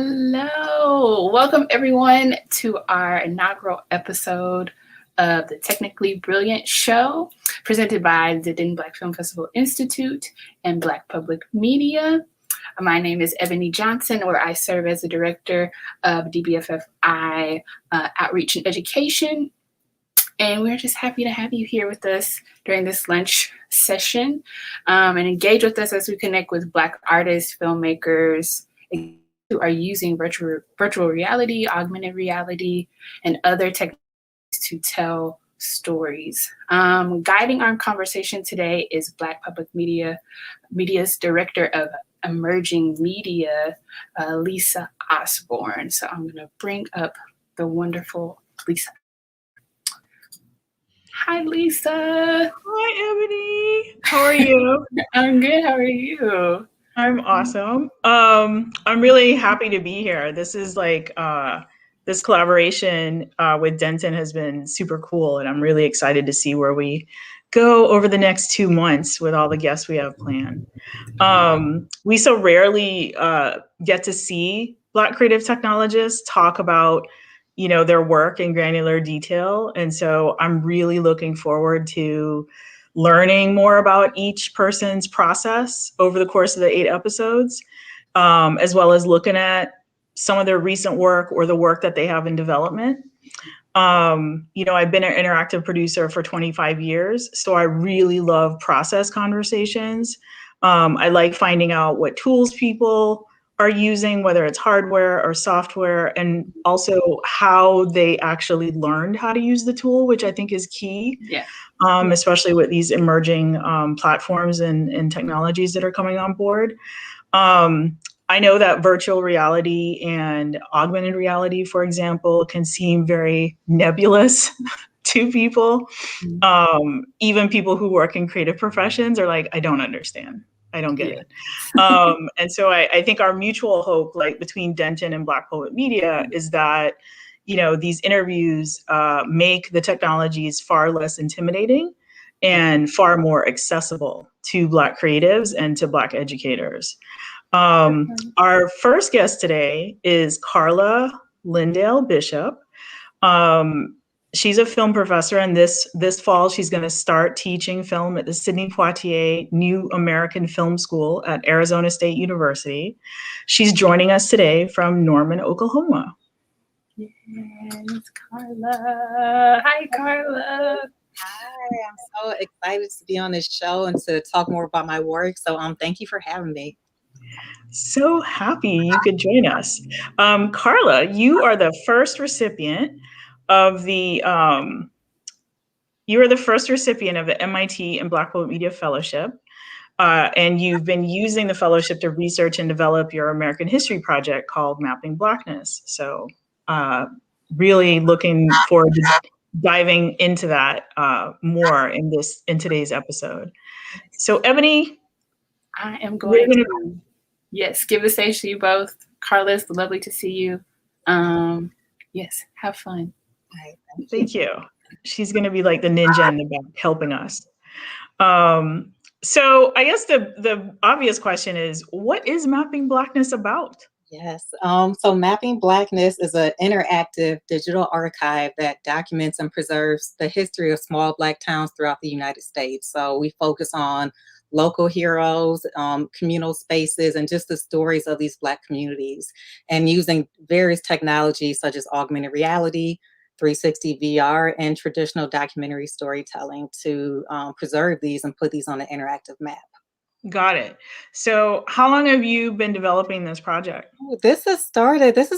Hello. Welcome everyone to our inaugural episode of the Technically Brilliant Show, presented by the Denton Black Film Festival Institute and Black Public Media. My name is Ebony Johnson, where I serve as the director of DBFFI Outreach and Education. And we're just happy to have you here with us during this lunch session and engage with us as we connect with Black artists, filmmakers, who are using virtual reality, augmented reality, and other technologies to tell stories. Guiding our conversation today is Black Public Media's Director of Emerging Media, Lisa Osborne. So I'm going to bring up the wonderful Lisa. Hi, Lisa. Hi, Ebony. How are you? I'm good. How are you? I'm awesome. I'm really happy to be here. This is this collaboration with Denton has been super cool, and I'm really excited to see where we go over the next 2 months with all the guests we have planned. We so rarely get to see Black creative technologists talk about, their work in granular detail, and so I'm really looking forward to learning more about each person's process over the course of the 8 episodes, as well as looking at some of their recent work or the work that they have in development. I've been an interactive producer for 25 years, so I really love process conversations. I like finding out what tools people are using, whether it's hardware or software, and also how they actually learned how to use the tool, which I think is key. Yeah. Especially with these emerging platforms and technologies that are coming on board. I know that virtual reality and augmented reality, for example, can seem very nebulous to people. Even people who work in creative professions are like, I don't understand. I don't get it. And so I think our mutual hope, like between Denton and Black Public Media, is that these interviews make the technologies far less intimidating and far more accessible to Black creatives and to Black educators. Our first guest today is Carla LynDale Bishop. She's a film professor, and this fall she's going to start teaching film at the Sidney Poitier New American Film School at Arizona State University. She's joining us today from Norman, Oklahoma. Yes, Carla. Hi, Carla. Hi, I'm so excited to be on this show and to talk more about my work. So thank you for having me. So happy you could join us. Carla, you are the first recipient of the MIT and Black Public Media Fellowship. And you've been using the fellowship to research and develop your American history project called Mapping Blackness. So really looking forward to diving into that more in today's episode. So Ebony, I am going to give the stage to you both. Carla, it's lovely to see you. Yes, have fun. Thank you. She's going to be like the ninja in the back helping us. So I guess the obvious question is, what is Mapping Blackness about? Yes. So Mapping Blackness is an interactive digital archive that documents and preserves the history of small Black towns throughout the United States. So we focus on local heroes, communal spaces, and just the stories of these Black communities, and using various technologies such as augmented reality, 360 VR, and traditional documentary storytelling to preserve these and put these on an interactive map. Got it. So how long have you been developing this project? This has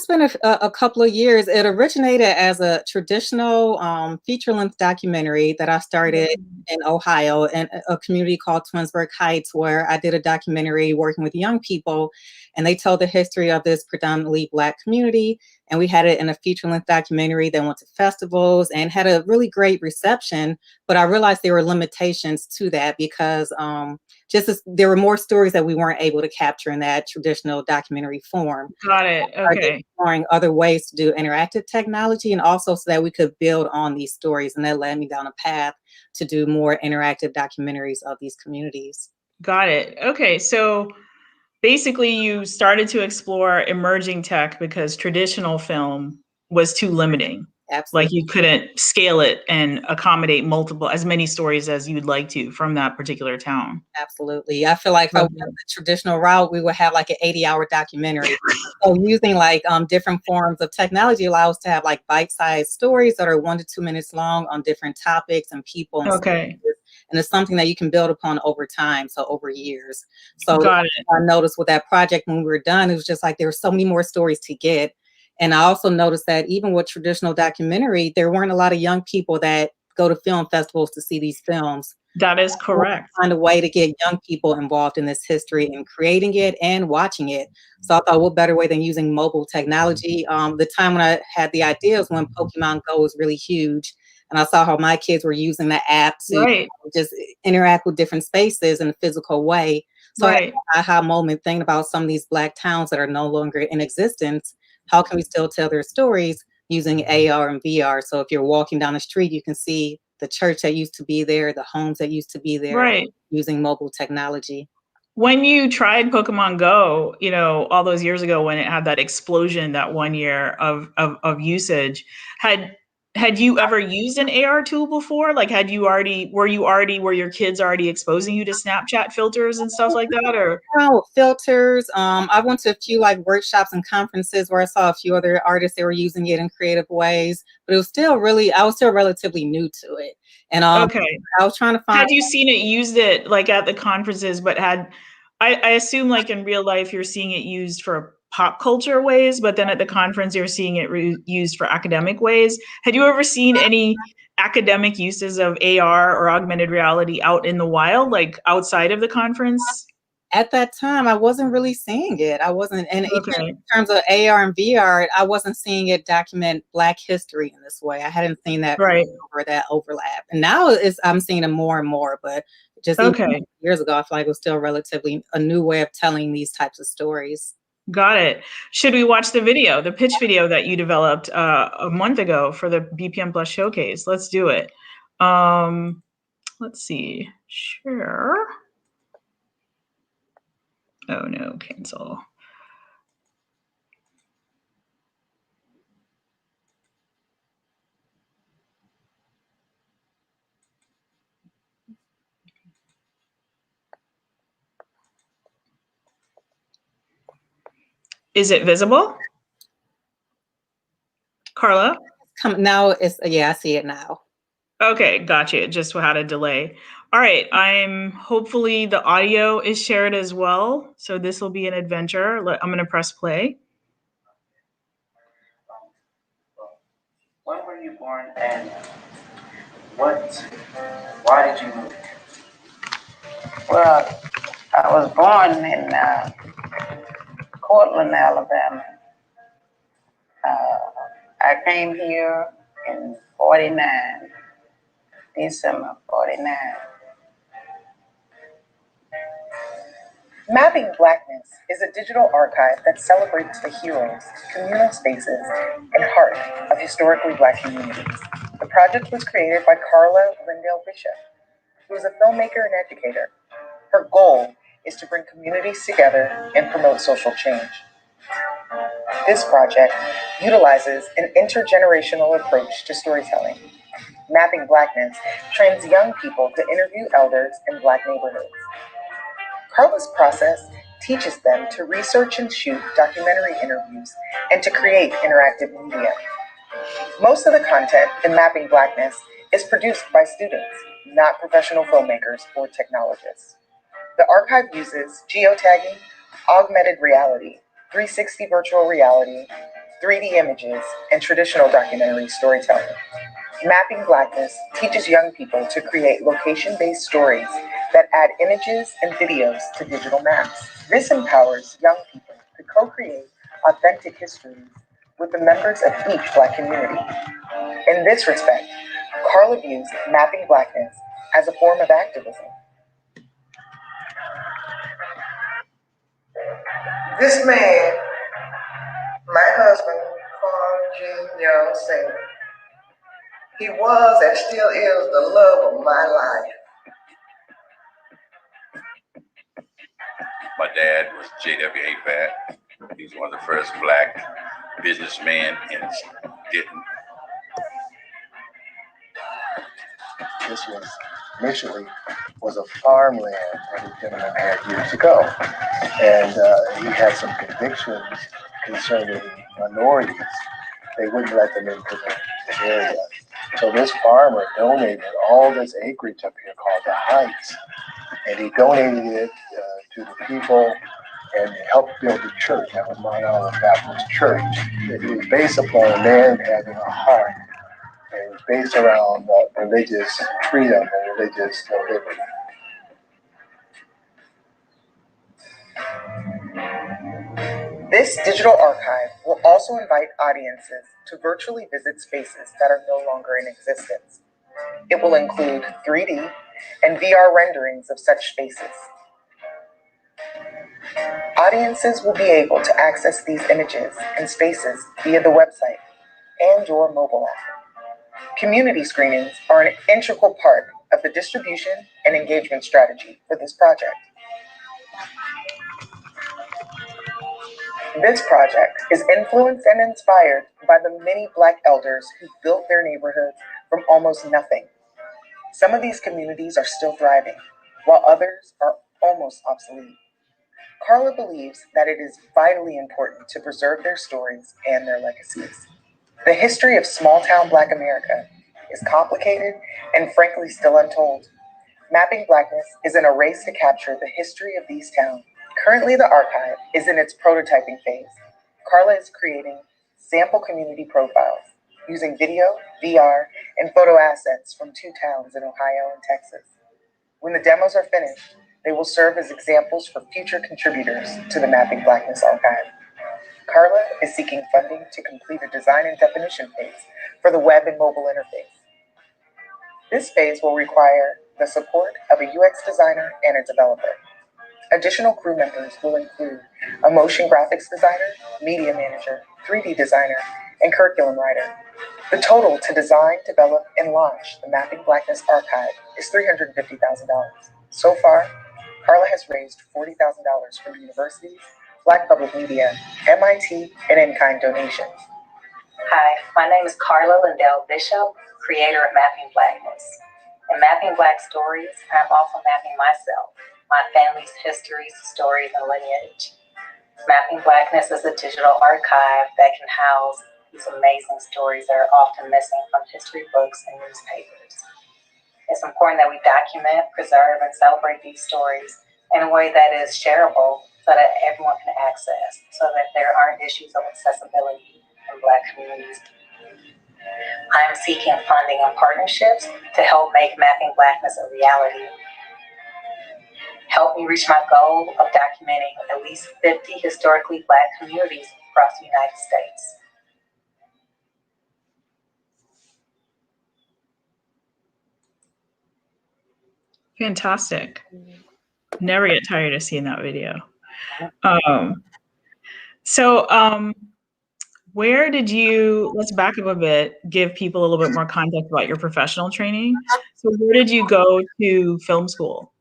been a couple of years. It originated as a traditional feature-length documentary that I started in Ohio in a community called Twinsburg Heights, where I did a documentary working with young people, and they tell the history of this predominantly Black community. And we had it in a feature-length documentary that went to festivals and had a really great reception. But I realized there were limitations to that because there were more stories that we weren't able to capture in that traditional documentary form. Got it. Okay. Exploring other ways to do interactive technology, and also so that we could build on these stories. And that led me down a path to do more interactive documentaries of these communities. Got it. Okay. So basically you started to explore emerging tech because traditional film was too limiting. Absolutely. Like you couldn't scale it and accommodate as many stories as you'd like to from that particular town. Absolutely. I feel like if I went the traditional route, we would have like an 80-hour documentary. So using like different forms of technology allows to have like bite-sized stories that are 1 to 2 minutes long on different topics and people. And okay. And it's something that you can build upon over time, so over years. So Got it. I noticed with that project when we were done, it was just like there were so many more stories to get. And I also noticed that even with traditional documentary, there weren't a lot of young people that go to film festivals to see these films. That is correct. Find a way to get young people involved in this history and creating it and watching it. So I thought, what better way than using mobile technology? The time when I had the idea was when Pokemon Go was really huge. And I saw how my kids were using the app to just interact with different spaces in a physical way. So I had an aha moment thinking about some of these Black towns that are no longer in existence. How can we still tell their stories using AR and VR? So if you're walking down the street, you can see the church that used to be there, the homes that used to be there, using mobile technology. When you tried Pokemon Go, you know, all those years ago when it had that explosion that 1 year of usage, had you ever used an AR tool before? Like, were your kids already exposing you to Snapchat filters and stuff like that, or? Filters. I went to a few like workshops and conferences where I saw a few other artists that were using it in creative ways, but it was still I was still relatively new to it. And I was trying to find. Had you used it like at the conferences, but I assume like in real life you're seeing it used for pop culture ways, but then at the conference you're seeing it used for academic ways. Had you ever seen any academic uses of AR or augmented reality out in the wild, like outside of the conference? At that time, I wasn't really seeing it. I wasn't, and even in terms of AR and VR, I wasn't seeing it document Black history in this way. I hadn't seen that or that overlap. And now I'm seeing it more and more, but just even years ago, I feel like it was still relatively a new way of telling these types of stories. Got it. Should we watch the video, the pitch video that you developed a month ago for the BPM Plus showcase? Let's do it. Let's see. Sure. Oh no, cancel. Is it visible? Carla? Now I see it now. Okay, gotcha. It just had a delay. All right, hopefully the audio is shared as well. So this will be an adventure. I'm gonna press play. When were you born and why did you move? Well, I was born in Cortland, Alabama. I came here in 49, December 49. Mapping Blackness is a digital archive that celebrates the heroes, communal spaces, and heart of historically Black communities. The project was created by Carla LynDale Bishop, who is a filmmaker and educator. Her goal is to bring communities together and promote social change. This project utilizes an intergenerational approach to storytelling. Mapping Blackness trains young people to interview elders in Black neighborhoods. Carla's process teaches them to research and shoot documentary interviews and to create interactive media. Most of the content in Mapping Blackness is produced by students, not professional filmmakers or technologists. The archive uses geotagging, augmented reality, 360 virtual reality, 3D images, and traditional documentary storytelling. Mapping Blackness teaches young people to create location-based stories that add images and videos to digital maps. This empowers young people to co-create authentic histories with the members of each Black community. In this respect, Carla views Mapping Blackness as a form of activism. This man, my husband, Carl Jr. Singer, he was and still is the love of my life. My dad was J.W. Fat. He was one of the first Black businessmen in Denton. This was initially a farmland that the gentleman had years ago, and he had some convictions concerning minorities. They wouldn't let them into the area. So this farmer donated all this acreage up here called the Heights, and he donated it to the people and helped build the church. That was Mount Olive Baptist Church. It was based upon a man having a heart, and it was based around religious freedom and religious liberty. This digital archive will also invite audiences to virtually visit spaces that are no longer in existence. It will include 3D and VR renderings of such spaces. Audiences will be able to access these images and spaces via the website and your mobile app. Community screenings are an integral part of the distribution and engagement strategy for this project. This project is influenced and inspired by the many Black elders who built their neighborhoods from almost nothing. Some of these communities are still thriving, while others are almost obsolete. Carla believes that it is vitally important to preserve their stories and their legacies. The history of small-town Black America is complicated and frankly still untold. Mapping Blackness is in a race to capture the history of these towns. Currently, the archive is in its prototyping phase. Carla is creating sample community profiles using video, VR, and photo assets from 2 towns in Ohio and Texas. When the demos are finished, they will serve as examples for future contributors to the Mapping Blackness archive. Carla is seeking funding to complete a design and definition phase for the web and mobile interface. This phase will require the support of a UX designer and a developer. Additional crew members will include a motion graphics designer, media manager, 3D designer, and curriculum writer. The total to design, develop, and launch the Mapping Blackness archive is $350,000. So far, Carla has raised $40,000 from universities, Black Public Media, MIT, and in-kind donations. Hi, my name is Carla LynDale Bishop, creator of Mapping Blackness. In Mapping Black Stories, I'm also mapping myself, my family's histories, stories, and lineage. Mapping Blackness is a digital archive that can house these amazing stories that are often missing from history books and newspapers. It's important that we document, preserve, and celebrate these stories in a way that is shareable so that everyone can access, so that there aren't issues of accessibility in Black communities. I'm seeking funding and partnerships to help make Mapping Blackness a reality. Help me reach my goal of documenting at least 50 historically Black communities across the United States. Fantastic. Never get tired of seeing that video. Where did you, let's back up a bit, give people a little bit more context about your professional training. So where did you go to film school?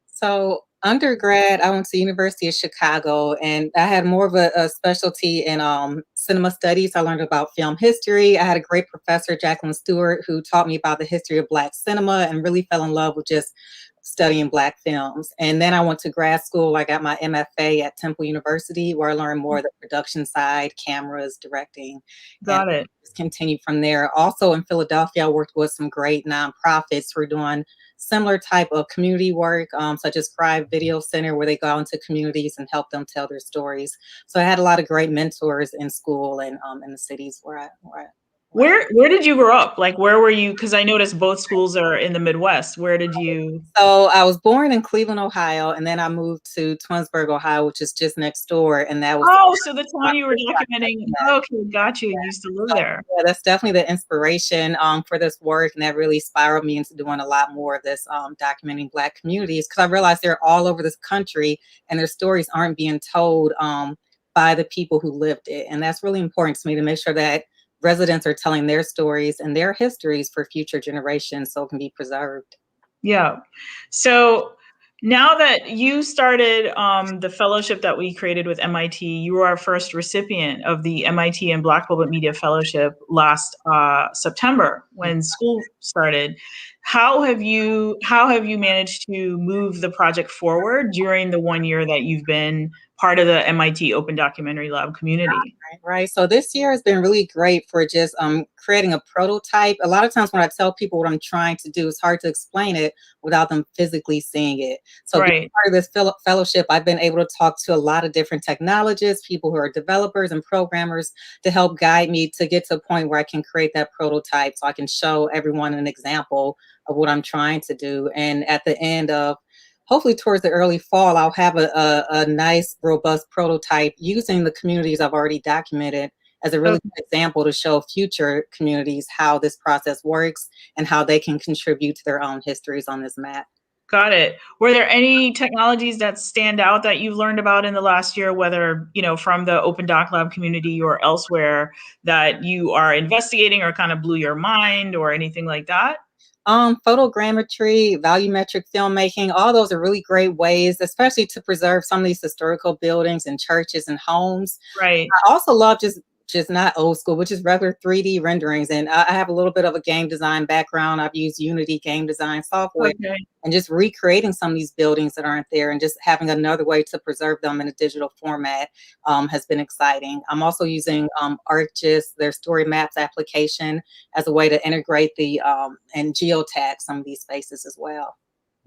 So undergrad, I went to University of Chicago, and I had more of a specialty in cinema studies. I learned about film history. I had a great professor, Jacqueline Stewart, who taught me about the history of Black cinema and really fell in love with just studying Black films. And then I went to grad school. I got my MFA at Temple University, where I learned more of the production side, cameras, directing. Got it. Just continued from there. Also in Philadelphia, I worked with some great nonprofits who are doing similar type of community work, such as Thrive Video Center, where they go into communities and help them tell their stories. So I had a lot of great mentors in school and in the cities where I Where did you grow up? Like, where were you? Because I noticed both schools are in the Midwest. Where did you? So I was born in Cleveland, Ohio, and then I moved to Twinsburg, Ohio, which is just next door. And that was so the town you were documenting. Okay, got you. You used to live there. Yeah, that's definitely the inspiration for this work, and that really spiraled me into doing a lot more of this documenting Black communities, because I realized they're all over this country, and their stories aren't being told by the people who lived it, and that's really important to me, to make sure that residents are telling their stories and their histories for future generations so it can be preserved. Yeah. So Now that you started the fellowship that we created with MIT, you were our first recipient of the MIT and Black Public Media Fellowship last September when school started. How have you managed to move the project forward during the 1 year that you've been part of the MIT Open Documentary Lab community? Right. So this year has been really great for just creating a prototype. A lot of times when I tell people what I'm trying to do, it's hard to explain it without them physically seeing it. So being part of this fellowship, I've been able to talk to a lot of different technologists, people who are developers and programmers, to help guide me to get to a point where I can create that prototype so I can show everyone an example of what I'm trying to do. And at the end of hopefully towards the early fall, I'll have a nice, robust prototype using the communities I've already documented as a really good example to show future communities how this process works and how they can contribute to their own histories on this map. Got it. Were there any technologies that stand out that you've learned about in the last year, whether, from the Open Doc Lab community or elsewhere, that you are investigating or kind of blew your mind or anything like that? Photogrammetry, volumetric filmmaking, all those are really great ways, especially to preserve some of these historical buildings and churches and homes. Right. I also love just not old school, but just regular 3D renderings. And I have a little bit of a game design background. I've used Unity game design software and just recreating some of these buildings that aren't there and just having another way to preserve them in a digital format has been exciting. I'm also using ArcGIS, their story maps application, as a way to integrate the and geotag some of these spaces as well.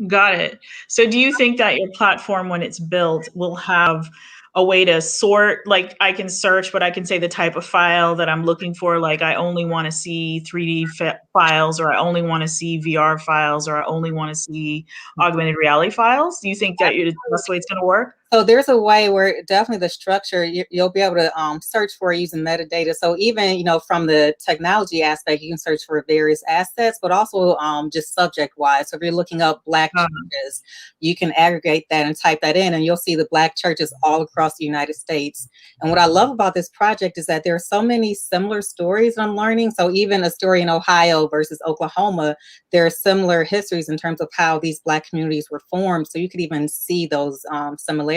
Got it. So do you think that your platform, when it's built, will have a way to sort, like I can search, but I can say the type of file that I'm looking for, like I only want to see 3D files, or I only want to see VR files, or I only want to see augmented reality files? Do you think that that's the way it's going to work? So there's a way where definitely the structure, you'll be able to search for using metadata. So even, from the technology aspect, you can search for various assets, but also just subject-wise. So if you're looking up Black churches, you can aggregate that and type that in, and you'll see the Black churches all across the United States. And what I love about this project is that there are so many similar stories that I'm learning. So even a story in Ohio versus Oklahoma, there are similar histories in terms of how these Black communities were formed. So you could even see those similarities.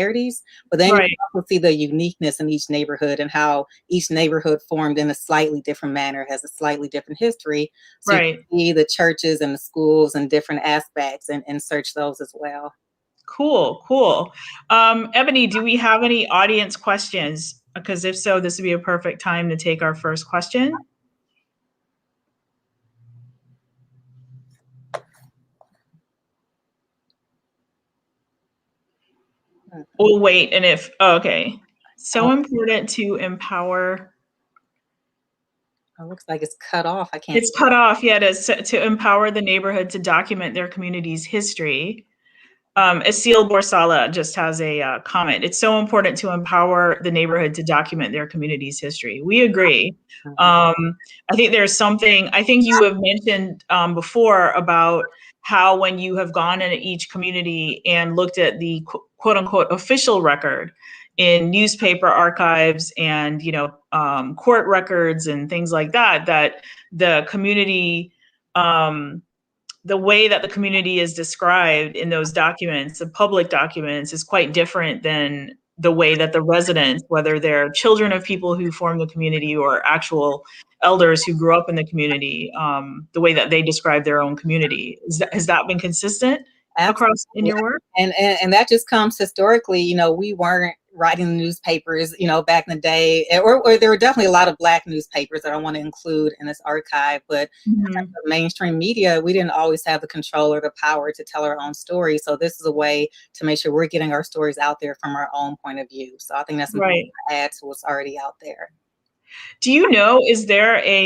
But then you also see the uniqueness in each neighborhood and how each neighborhood formed in a slightly different manner, has a slightly different history. So you can see the churches and the schools and different aspects and search those as well. Cool. Ebony, do we have any audience questions? Because if so, this would be a perfect time to take our first question. We'll wait, and if, okay. So important to empower. It looks like it's cut off. I can't. It's cut off, yeah, to empower the neighborhood to document their community's history. Asil Borsala just has a comment. It's so important to empower the neighborhood to document their community's history. We agree. I think there's something, I think you have mentioned before about how when you have gone into each community and looked at the quote unquote official record in newspaper archives and, court records and things like that, that the community, the way that the community is described in those documents, the public documents, is quite different than the way that the residents, whether they're children of people who form the community or actual elders who grew up in the community, the way that they describe their own community. Has that been consistent across in your work? And that just comes historically, we weren't writing the newspapers, back in the day, or there were definitely a lot of Black newspapers that I want to include in this archive, but the mainstream media, we didn't always have the control or the power to tell our own story. So this is a way to make sure we're getting our stories out there from our own point of view. So I think that's important to add to what's already out there. Do you know, is there a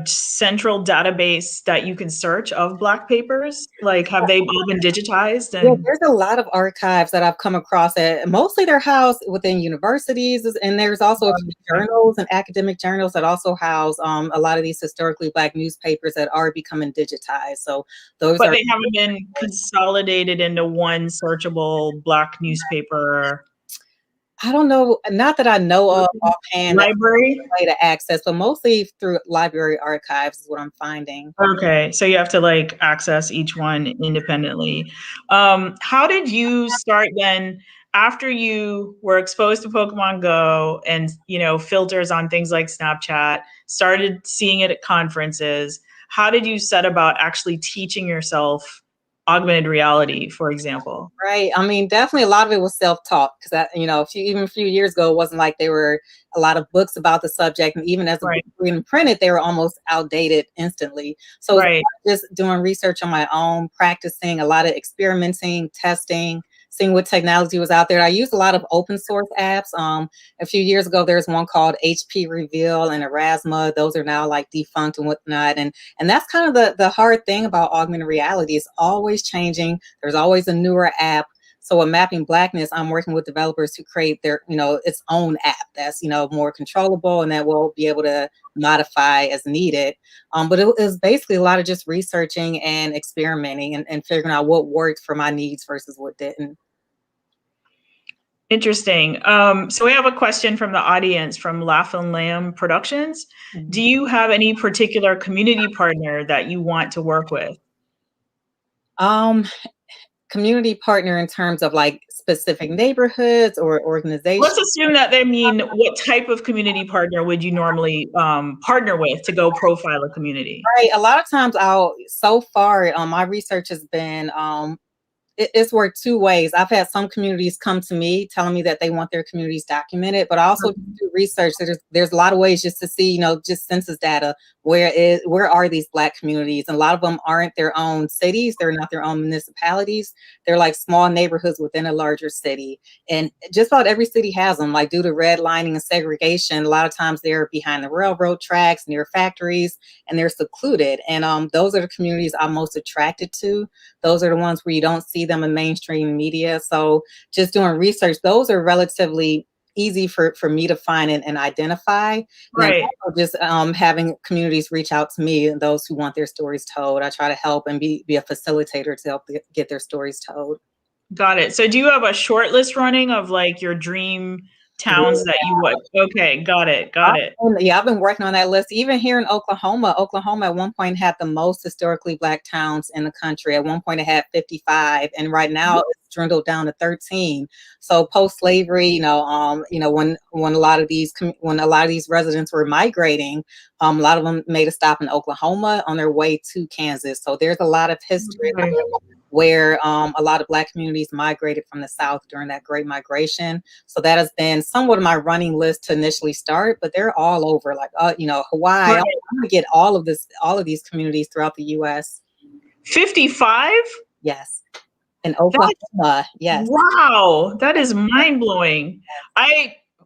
central database that you can search of Black papers? Like, have they all been digitized? Yeah, there's a lot of archives that I've come across. Mostly they're housed within universities, and there's also a few journals and academic journals that also house a lot of these historically Black newspapers that are becoming digitized. So those But they haven't been consolidated into one searchable Black newspaper. I don't know, not that I know of offhand. Library? Way to access, but mostly through library archives is what I'm finding. Okay, so you have to like access each one independently. How did you start then after you were exposed to Pokemon Go and, you know, filters on things like Snapchat, started seeing it at conferences? How did you set about actually teaching yourself augmented reality, for example? Right. I mean, definitely a lot of it was self-taught because that, you know, even a few years ago, it wasn't like there were a lot of books about the subject. And even as the Right. books were being printed, they were almost outdated instantly. So it's Right. just doing research on my own, practicing, a lot of experimenting, testing, seeing what technology was out there. I used a lot of open source apps. A few years ago, there's one called HP Reveal and Erasmus. Those are now like defunct and whatnot. And that's kind of the hard thing about augmented reality. It's always changing. There's always a newer app. So with Mapping Blackness, I'm working with developers to create their, you know, its own app that's, you know, more controllable and that will be able to modify as needed. But it was basically a lot of just researching and experimenting and figuring out what worked for my needs versus what didn't. Interesting. So we have a question from the audience from Laugh and Lamb Productions. Do you have any particular community partner that you want to work with? Community partner in terms of like specific neighborhoods or organizations? Let's assume that they mean what type of community partner would you normally partner with to go profile a community? Right. A lot of times so far, my research has been, it's worked two ways. I've had some communities come to me telling me that they want their communities documented, but I also do research. There's a lot of ways just to see, you know, just census data. Where are these Black communities? And a lot of them aren't their own cities. They're not their own municipalities. They're like small neighborhoods within a larger city. And just about every city has them, like due to redlining and segregation. A lot of times they're behind the railroad tracks, near factories, and they're secluded. And those are the communities I'm most attracted to. Those are the ones where you don't see them in mainstream media. So just doing research, those are relatively easy for me to find and identify. Right. And just having communities reach out to me and those who want their stories told. I try to help and be a facilitator to help get their stories told. Got it. So do you have a short list running of like your dream towns that you would? Okay, got it. Yeah, I've been working on that list. Even here in Oklahoma at one point had the most historically Black towns in the country. At one point it had 55, and right now it's dwindled down to 13. So post-slavery, when a lot of these residents were migrating, a lot of them made a stop in Oklahoma on their way to Kansas. So there's a lot of history where a lot of Black communities migrated from the South during that Great Migration. So that has been somewhat of my running list to initially start, but they're all over, like, Hawaii. Right. I'm going to get all of these communities throughout the U.S. 55? Yes. In Oklahoma, yes. Wow, that is mind-blowing.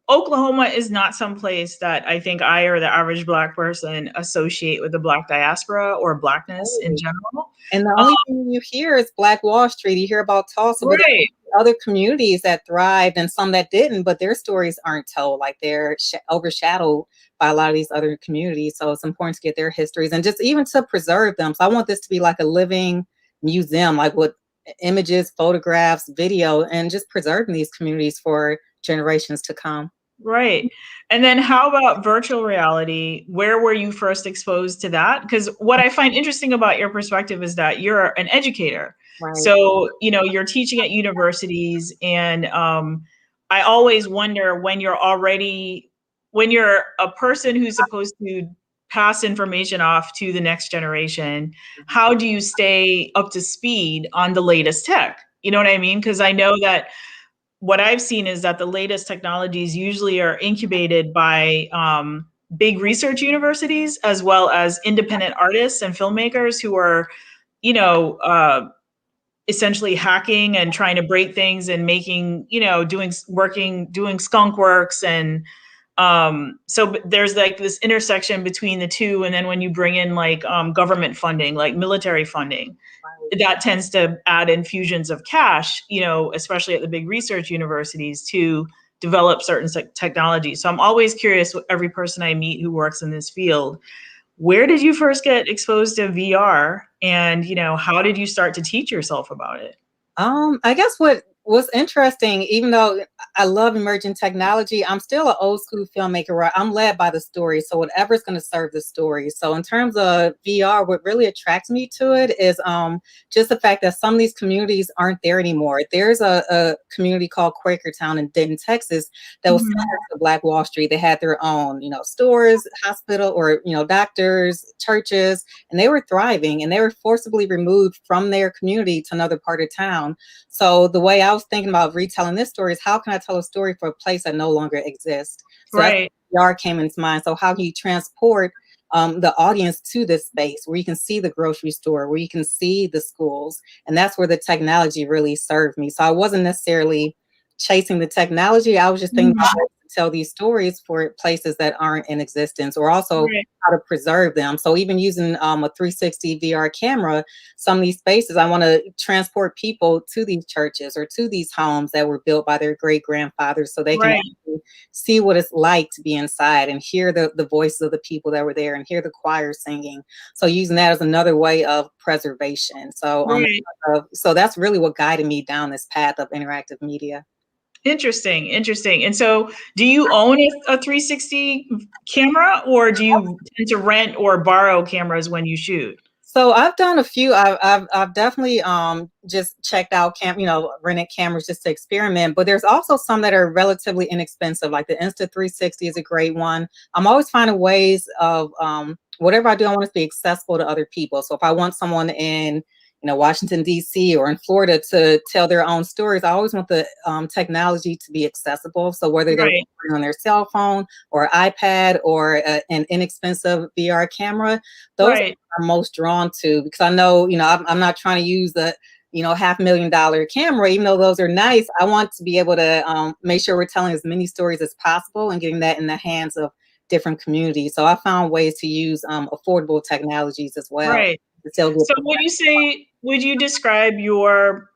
Oklahoma is not someplace that I think I or the average Black person associate with the Black diaspora or Blackness in general. And the only thing you hear is Black Wall Street. You hear about Tulsa, but right. Other communities that thrived and some that didn't, but their stories aren't told. Like they're overshadowed by a lot of these other communities. So it's important to get their histories and just even to preserve them. So I want this to be like a living museum, like with images, photographs, video, and just preserving these communities for generations to come. Right. And then how about virtual reality? Where were you first exposed to that? Because what I find interesting about your perspective is that you're an educator. Right. So, you're teaching at universities, and I always wonder when you're a person who's supposed to pass information off to the next generation, how do you stay up to speed on the latest tech? You know what I mean? Because I know that what I've seen is that the latest technologies usually are incubated by big research universities, as well as independent artists and filmmakers who are, essentially hacking and trying to break things and making, doing skunk works. And so there's like this intersection between the two. And then when you bring in like government funding, like military funding, that tends to add infusions of cash, especially at the big research universities to develop certain technologies. So I'm always curious with every person I meet who works in this field, where did you first get exposed to VR, and how did you start to teach yourself about it? I guess what What's interesting, even though I love emerging technology, I'm still an old school filmmaker where I'm led by the story. So whatever's going to serve the story. So in terms of VR, what really attracts me to it is just the fact that some of these communities aren't there anymore. There's a community called Quakertown in Denton, Texas, that was similar to Black Wall Street. They had their own, stores, hospital, or doctors, churches, and they were thriving. And they were forcibly removed from their community to another part of town. So the way I was thinking about retelling this story is, how can I tell a story for a place that no longer exists? So Right. that's VR came into mind. So how can you transport the audience to this space where you can see the grocery store, where you can see the schools? And that's where the technology really served me. So I wasn't necessarily chasing the technology. I was just thinking about ways to tell these stories for places that aren't in existence, or also how to preserve them. So even using a 360 VR camera, some of these spaces, I want to transport people to these churches or to these homes that were built by their great grandfathers, so they can actually see what it's like to be inside and hear the voices of the people that were there and hear the choir singing. So using that as another way of preservation. So so that's really what guided me down this path of interactive media. Interesting. And so do you own a 360 camera, or do you tend to rent or borrow cameras when you shoot? So I've done a few. I've definitely just checked out rented cameras just to experiment. But there's also some that are relatively inexpensive, like the Insta360 is a great one. I'm always finding ways of whatever I do, I want it to be accessible to other people. So if I want someone in Washington, D.C. or in Florida to tell their own stories, I always want the technology to be accessible. So whether they're on their cell phone or iPad or an inexpensive VR camera, those I'm most drawn to, because I know, I'm not trying to use the, $500,000 camera, even though those are nice. I want to be able to make sure we're telling as many stories as possible and getting that in the hands of different communities. So I found ways to use affordable technologies as well. Right. So would you describe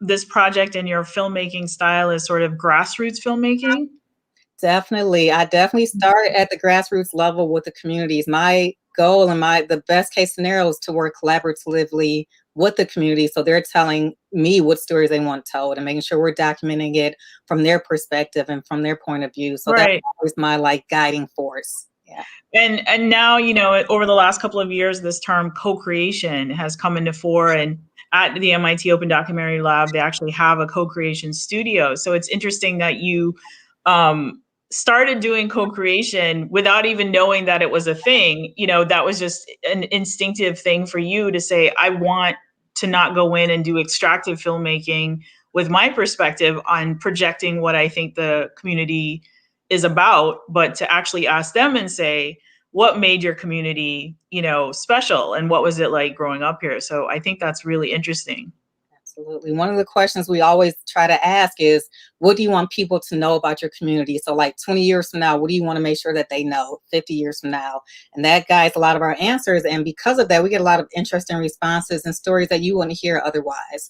this project and your filmmaking style as sort of grassroots filmmaking? Definitely. I definitely start at the grassroots level with the communities. My goal and the best case scenario is to work collaboratively with the community. So they're telling me what stories they want told and making sure we're documenting it from their perspective and from their point of view. So that's always my guiding force. Yeah. And now, over the last couple of years, this term co-creation has come into fore, and at the MIT Open Documentary Lab, they actually have a co-creation studio. So it's interesting that you started doing co-creation without even knowing that it was a thing. That was just an instinctive thing for you to say, I want to not go in and do extractive filmmaking with my perspective on projecting what I think the community is about, but to actually ask them and say, what made your community, special, and what was it like growing up here? So I think that's really interesting. Absolutely. One of the questions we always try to ask is, what do you want people to know about your community? So like 20 years from now, what do you want to make sure that they know 50 years from now? And that guides a lot of our answers. And because of that, we get a lot of interesting responses and stories that you wouldn't hear otherwise.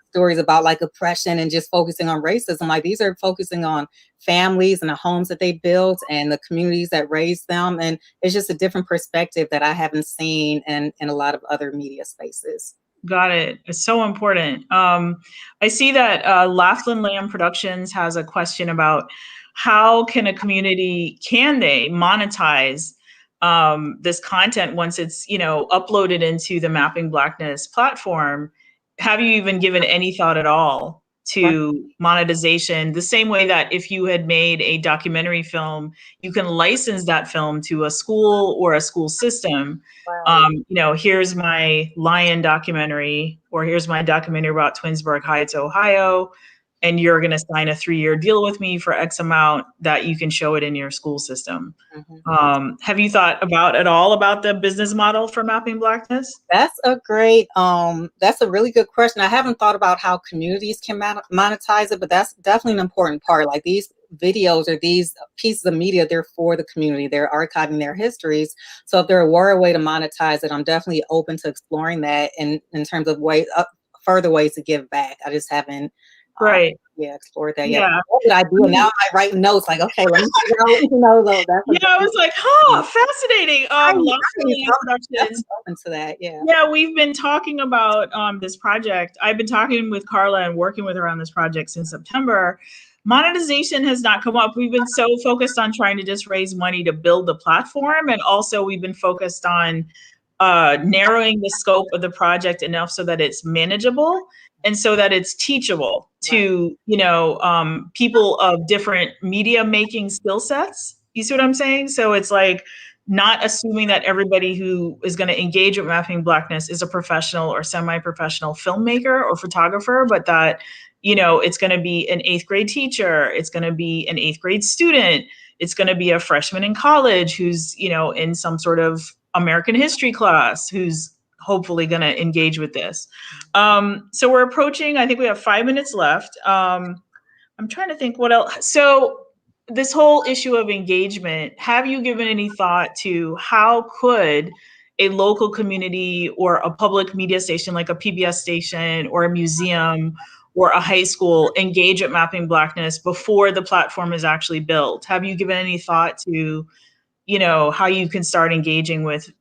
Stories about oppression and just focusing on racism. Like these are focusing on families and the homes that they built and the communities that raised them. And it's just a different perspective that I haven't seen in a lot of other media spaces. Got it. It's so important. I see that Laughlin Lamb Productions has a question about how can a community, can they monetize this content once it's, uploaded into the Mapping Blackness platform? Have you even given any thought at all to monetization? The same way that if you had made a documentary film, you can license that film to a school or a school system. Here's my lion documentary, or here's my documentary about Twinsburg Heights, Ohio, and you're going to sign a 3-year deal with me for X amount that you can show it in your school system. Have you thought at all about the business model for Mapping Blackness? That's a really good question. I haven't thought about how communities can monetize it, but that's definitely an important part. Like these videos or these pieces of media, they're for the community. They're archiving their histories. So if there were a way to monetize it, I'm definitely open to exploring that in terms of further ways to give back. I just haven't Right. Yeah, explore that. Yeah. What did I do? And now I write notes like, okay, let me figure out, that's Yeah, I was like, fascinating. Lots of really introductions. Open to that, yeah. Yeah, we've been talking about this project. I've been talking with Carla and working with her on this project since September. Monetization has not come up. We've been so focused on trying to just raise money to build the platform. And also we've been focused on narrowing the scope of the project enough so that it's manageable and so that it's teachable to, people of different media making skill sets. You see what I'm saying? So it's like not assuming that everybody who is going to engage with Mapping Blackness is a professional or semi-professional filmmaker or photographer, but that, it's going to be an 8th grade teacher. It's going to be an 8th grade student. It's going to be a freshman in college who's, in some sort of American history class who's hopefully going to engage with this. So we're approaching, I think we have 5 minutes left. I'm trying to think what else. So this whole issue of engagement, have you given any thought to how could a local community or a public media station like a PBS station or a museum or a high school engage at Mapping Blackness before the platform is actually built? Have you given any thought to, how you can start engaging with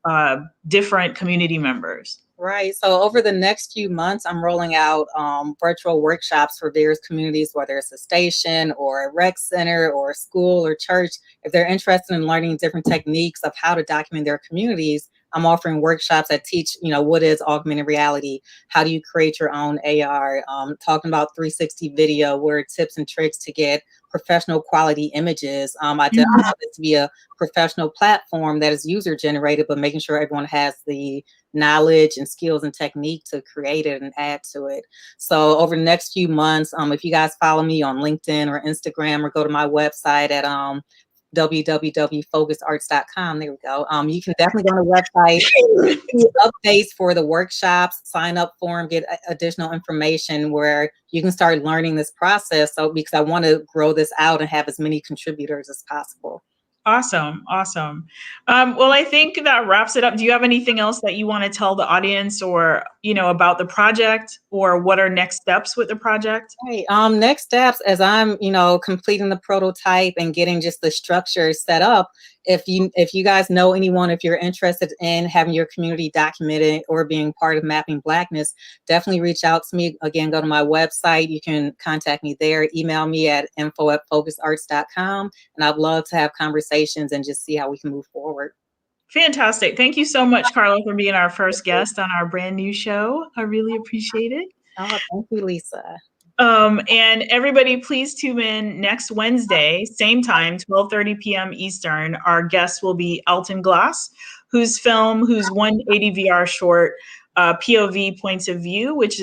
different community members? Right. So over the next few months, I'm rolling out virtual workshops for various communities, whether it's a station or a rec center or a school or church. If they're interested in learning different techniques of how to document their communities, I'm offering workshops that teach, what is augmented reality? How do you create your own AR? Talking about 360 video, what are tips and tricks to get professional quality images? I definitely want this to be a professional platform that is user generated, but making sure everyone has the knowledge and skills and technique to create it and add to it. So over the next few months, if you guys follow me on LinkedIn or Instagram or go to my website at www.focusarts.com. There we go. You can definitely go on the website, see updates for the workshops, sign up for them, get additional information where you can start learning this process. So because I want to grow this out and have as many contributors as possible. Awesome. Well, I think that wraps it up. Do you have anything else that you want to tell the audience or, about the project or what are next steps with the project? Right. Next steps as I'm, completing the prototype and getting just the structure set up. If you guys know anyone, if you're interested in having your community documented or being part of Mapping Blackness, definitely reach out to me. Again, go to my website. You can contact me there. Email me at info@focusarts.com. And I'd love to have conversations and just see how we can move forward. Fantastic. Thank you so much, Carla, for being our first guest on our brand new show. I really appreciate it. Oh, thank you, Lisa. And everybody, please tune in next Wednesday, same time, 12:30 p.m. Eastern. Our guest will be Elton Glass, whose 180 VR short, POV Points of View, which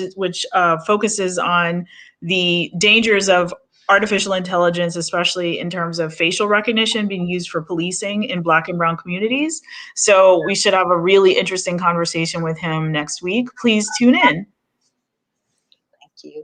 focuses on the dangers of artificial intelligence, especially in terms of facial recognition being used for policing in Black and Brown communities. So we should have a really interesting conversation with him next week. Please tune in. Thank you.